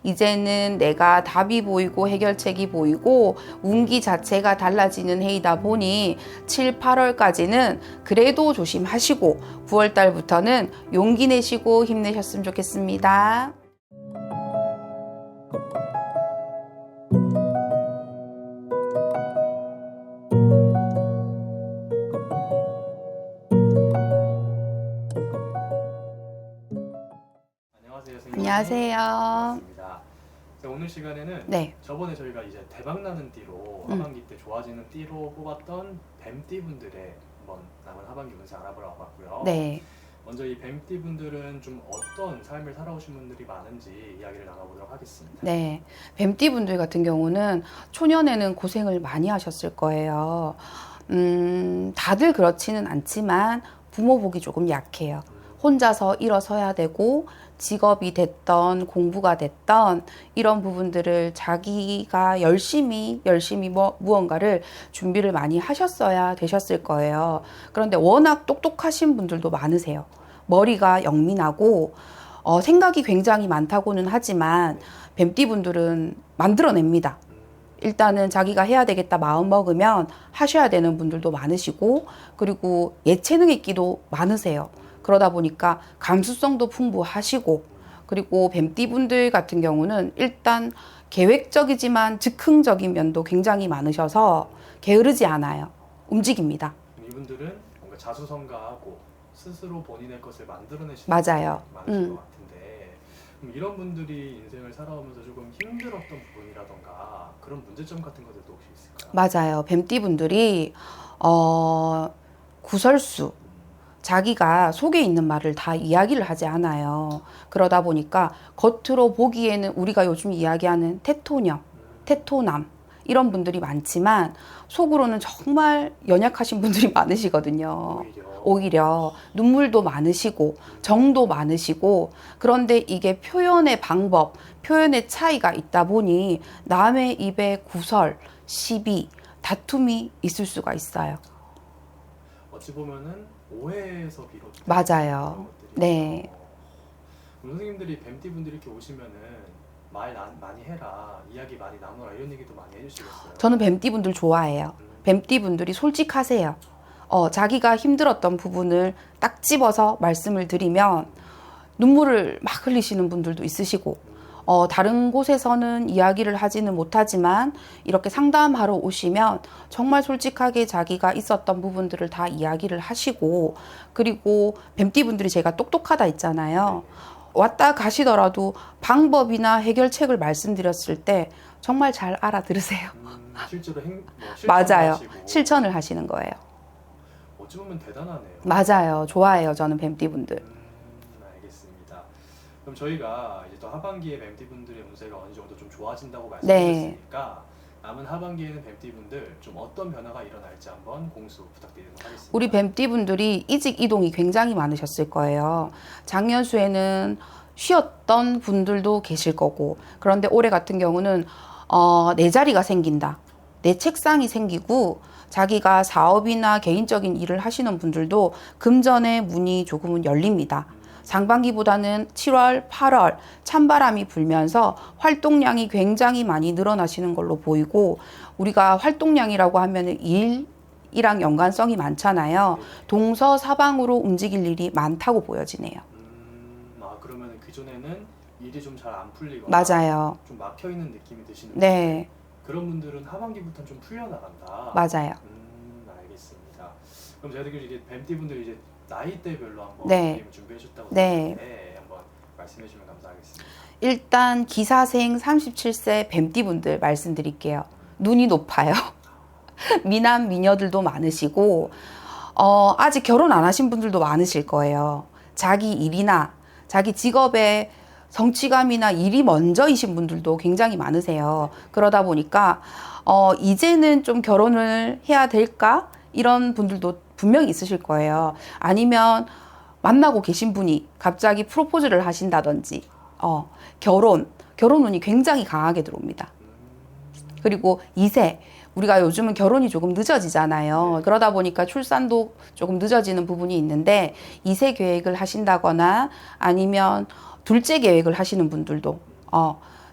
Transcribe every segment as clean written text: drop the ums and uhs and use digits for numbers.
이제는 내가 답이 보이고 해결책이 보이고 운기 자체가 달라지는 해이다 보니 7, 8월까지는 그래도 조심하시고 9월 달부터는 용기 내시고 힘내셨으면 좋겠습니다. 안녕하세요, 선생님. 안녕하세요. 반갑습니다. 오늘 시간에는 네. 저번에 저희가 이제 대박나는 띠로 하반기 때 좋아지는 띠로 뽑았던 뱀띠 분들의 한번 남은 하반기 운세 알아보러 와봤고요. 네. 먼저 이 뱀띠 분들은 좀 어떤 삶을 살아오신 분들이 많은지 이야기를 나눠보도록 하겠습니다. 네. 뱀띠 분들 같은 경우는 초년에는 고생을 많이 하셨을 거예요. 다들 그렇지는 않지만 부모 복이 조금 약해요. 혼자서 일어서야 되고 직업이 됐던 공부가 됐던 이런 부분들을 자기가 열심히 무언가를 준비를 많이 하셨어야 되셨을 거예요. 그런데 워낙 똑똑하신 분들도 많으세요. 머리가 영민하고 생각이 굉장히 많다고는 하지만 뱀띠 분들은 만들어냅니다. 일단은 자기가 해야 되겠다 마음 먹으면 하셔야 되는 분들도 많으시고, 그리고 예체능 있기도 많으세요. 그러다 보니까 감수성도 풍부하시고, 그리고 뱀띠 분들 같은 경우는 일단 계획적이지만 즉흥적인 면도 굉장히 많으셔서 게으르지 않아요. 움직입니다. 이분들은 뭔가 자수성가하고 스스로 본인의 것을 만들어내시는 맞아요. 분들이 많으신 것 같은데, 그럼 이런 분들이 인생을 살아오면서 조금 힘들었던 부분이라던가 그런 문제점 같은 것들도 혹시 있을까요? 맞아요. 뱀띠 분들이 구설수, 자기가 속에 있는 말을 다 이야기를 하지 않아요. 그러다 보니까 겉으로 보기에는 우리가 요즘 이야기하는 테토녀, 테토남 이런 분들이 많지만 속으로는 정말 연약하신 분들이 많으시거든요. 오히려 눈물도 많으시고 정도 많으시고, 그런데 이게 표현의 방법, 표현의 차이가 있다 보니 남의 입에 구설, 시비, 다툼이 있을 수가 있어요. 어찌 보면은 오해에서 비롯된 맞아요. 그런 것들이 네. 있어서. 그럼 선생님들이 뱀띠 분들이 이렇게 오시면은 많이 해라, 이야기 많이 나눠라 이런 얘기도 많이 해주시겠어요? 저는 뱀띠 분들 좋아해요. 뱀띠 분들이 솔직하세요. 자기가 힘들었던 부분을 딱 집어서 말씀을 드리면 눈물을 막 흘리시는 분들도 있으시고, 다른 곳에서는 이야기를 하지는 못하지만 이렇게 상담하러 오시면 정말 솔직하게 자기가 있었던 부분들을 다 이야기를 하시고, 그리고 뱀띠 분들이 제가 똑똑하다 했잖아요. 왔다 가시더라도 방법이나 해결책을 말씀드렸을 때 정말 잘 알아들으세요. 실제로 맞아요. 하시고. 실천을 하시는 거예요. 어찌 보면 대단하네요. 맞아요. 좋아해요. 저는 뱀띠 분들. 알겠습니다. 그럼 저희가 이제 또 하반기에 뱀띠 분들의 운세가 어느 정도 좀 좋아진다고 네. 말씀드렸으니까 남은 하반기에는 뱀띠 분들 좀 어떤 변화가 일어날지 한번 공수 부탁드리도록 하겠습니다. 우리 뱀띠 분들이 이직 이동이 굉장히 많으셨을 거예요. 작년 수에는 쉬었던 분들도 계실 거고, 그런데 올해 같은 경우는 내 자리가 생긴다, 내 책상이 생기고, 자기가 사업이나 개인적인 일을 하시는 분들도 금전의 문이 조금은 열립니다. 상반기보다는 7월, 8월 찬바람이 불면서 활동량이 굉장히 많이 늘어나시는 걸로 보이고, 우리가 활동량이라고 하면 일이랑 연관성이 많잖아요. 동서사방으로 움직일 일이 많다고 보여지네요. 그러면 그전에는 일이 좀 잘 안 풀리거나 맞아요. 좀 막혀있는 느낌이 드시는 네. 그런 분들은 하반기부터는 좀 풀려나간다. 맞아요. 알겠습니다. 그럼 저희들 이제 뱀띠 분들이 이제 나이대별로 한번 네. 준비해 주셨다고 네. 들었는데 한번 말씀해 주시면 감사하겠습니다. 일단 기사생 37세 뱀띠 분들 말씀드릴게요. 눈이 높아요. 미남 미녀들도 많으시고, 아직 결혼 안 하신 분들도 많으실 거예요. 자기 일이나 자기 직업에 성취감이나 일이 먼저이신 분들도 굉장히 많으세요. 그러다 보니까 이제는 좀 결혼을 해야 될까? 이런 분들도 분명히 있으실 거예요. 아니면 만나고 계신 분이 갑자기 프로포즈를 하신다든지, 결혼 운이 굉장히 강하게 들어옵니다. 그리고 2세, 우리가 요즘은 결혼이 조금 늦어지잖아요. 그러다 보니까 출산도 조금 늦어지는 부분이 있는데 2세 계획을 하신다거나 아니면 둘째 계획을 하시는 분들도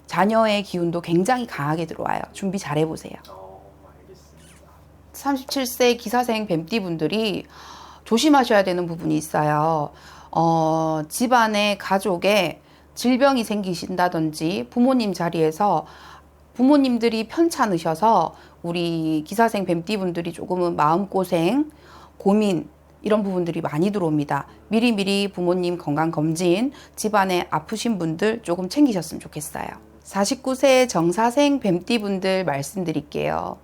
자녀의 기운도 굉장히 강하게 들어와요. 준비 잘 해보세요. 알겠습니다. 37세 기사생 뱀띠분들이 조심하셔야 되는 부분이 있어요. 집안의 가족에 질병이 생기신다든지 부모님 자리에서 부모님들이 편찮으셔서 우리 기사생 뱀띠분들이 조금은 마음고생, 고민 이런 부분들이 많이 들어옵니다. 미리미리 부모님 건강검진, 집안에 아프신 분들 조금 챙기셨으면 좋겠어요. 49세 정사생 뱀띠분들 말씀드릴게요.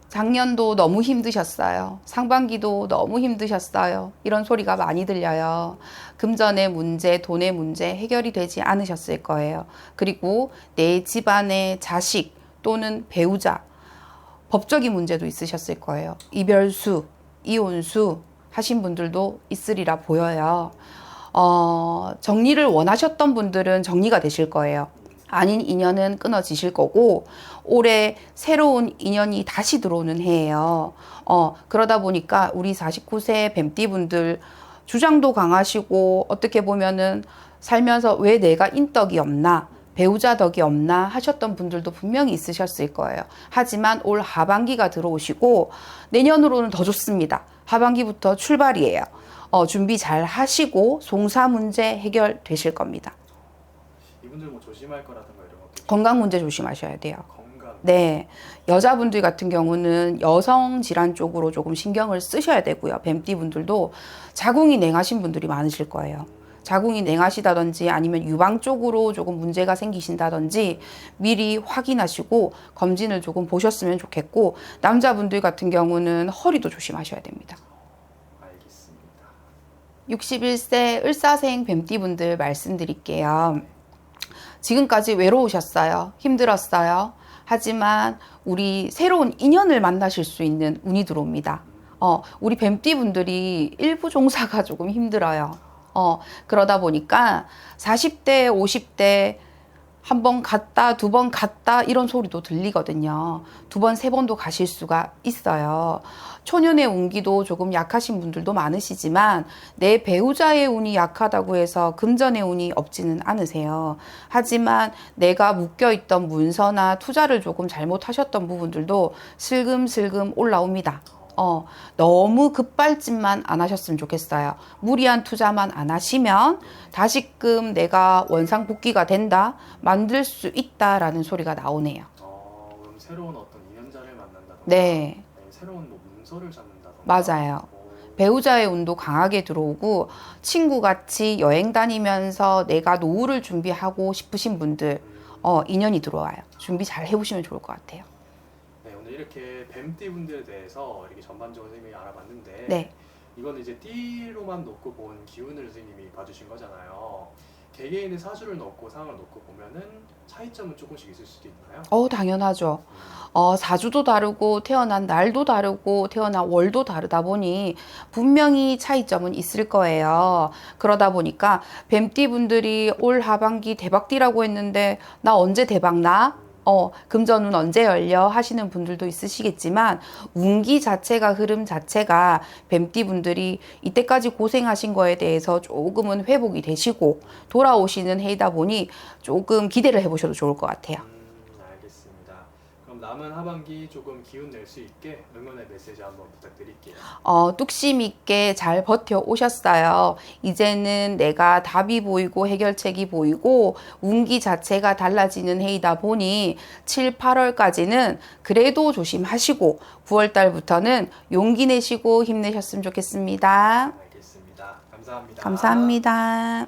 작년도 너무 힘드셨어요. 상반기도 너무 힘드셨어요. 이런 소리가 많이 들려요. 금전의 문제, 돈의 문제 해결이 되지 않으셨을 거예요. 그리고 내 집안의 자식 또는 배우자, 법적인 문제도 있으셨을 거예요. 이별수, 이혼수 하신 분들도 있으리라 보여요. 정리를 원하셨던 분들은 정리가 되실 거예요. 아닌 인연은 끊어지실 거고 올해 새로운 인연이 다시 들어오는 해예요. 그러다 보니까 우리 49세 뱀띠분들 주장도 강하시고 어떻게 보면은 살면서 왜 내가 인덕이 없나 배우자 덕이 없나 하셨던 분들도 분명히 있으셨을 거예요. 하지만 올 하반기가 들어오시고 내년으로는 더 좋습니다. 하반기부터 출발이에요. 준비 잘 하시고 송사 문제 해결되실 겁니다. 이분들 뭐 조심할 거라든가 이런 것도 건강 문제 조심하셔야 돼요. 건강. 네, 여자분들 같은 경우는 여성 질환 쪽으로 조금 신경을 쓰셔야 되고요. 뱀띠분들도 자궁이 냉하신 분들이 많으실 거예요. 자궁이 냉하시다든지 아니면 유방 쪽으로 조금 문제가 생기신다든지 미리 확인하시고 검진을 조금 보셨으면 좋겠고 남자분들 같은 경우는 허리도 조심하셔야 됩니다. 알겠습니다. 61세 을사생 뱀띠분들 말씀드릴게요. 지금까지 외로우셨어요. 힘들었어요. 하지만 우리 새로운 인연을 만나실 수 있는 운이 들어옵니다. 우리 뱀띠분들이 일부 종사가 조금 힘들어요. 그러다 보니까 40대, 50대 한 번 갔다, 두 번 갔다 이런 소리도 들리거든요. 두 번, 세 번도 가실 수가 있어요. 초년의 운기도 조금 약하신 분들도 많으시지만 내 배우자의 운이 약하다고 해서 금전의 운이 없지는 않으세요. 하지만 내가 묶여있던 문서나 투자를 조금 잘못하셨던 부분들도 슬금슬금 올라옵니다. 너무 급발진만 안 하셨으면 좋겠어요. 무리한 투자만 안 하시면 다시금 내가 원상복귀가 된다, 만들 수 있다라는 소리가 나오네요. 그럼 새로운 어떤 인연자를 만난다던가 네. 새로운 뭐 문서를 잡는다던가 맞아요. 배우자의 운도 강하게 들어오고 친구같이 여행 다니면서 내가 노후를 준비하고 싶으신 분들 인연이 들어와요. 준비 잘 해보시면 좋을 것 같아요. 네, 오늘 이렇게 뱀띠 분들에 대해서 이렇게 전반적으로 선생님이 알아봤는데 네. 이거는 이제 띠로만 놓고 본 기운을 선생님이 봐주신 거잖아요. 개개인의 사주를 놓고 상황을 놓고 보면은 차이점은 조금씩 있을 수도 있나요? 당연하죠. 사주도 다르고 태어난 날도 다르고 태어난 월도 다르다 보니 분명히 차이점은 있을 거예요. 그러다 보니까 뱀띠 분들이 올 하반기 대박띠라고 했는데 나 언제 대박 나? 금전운 언제 열려 하시는 분들도 있으시겠지만 운기 자체가 흐름 자체가 뱀띠 분들이 이때까지 고생하신 거에 대해서 조금은 회복이 되시고 돌아오시는 해이다 보니 조금 기대를 해보셔도 좋을 것 같아요. 알겠습니다. 그럼 남은 하반기 조금 기운 낼 수 있게 응원의 메시지 한번 부탁드릴게요. 뚝심 있게 잘 버텨 오셨어요. 이제는 내가 답이 보이고 해결책이 보이고 운기 자체가 달라지는 해이다 보니 7, 8월까지는 그래도 조심하시고 9월 달부터는 용기 내시고 힘내셨으면 좋겠습니다. 알겠습니다. 감사합니다. 감사합니다.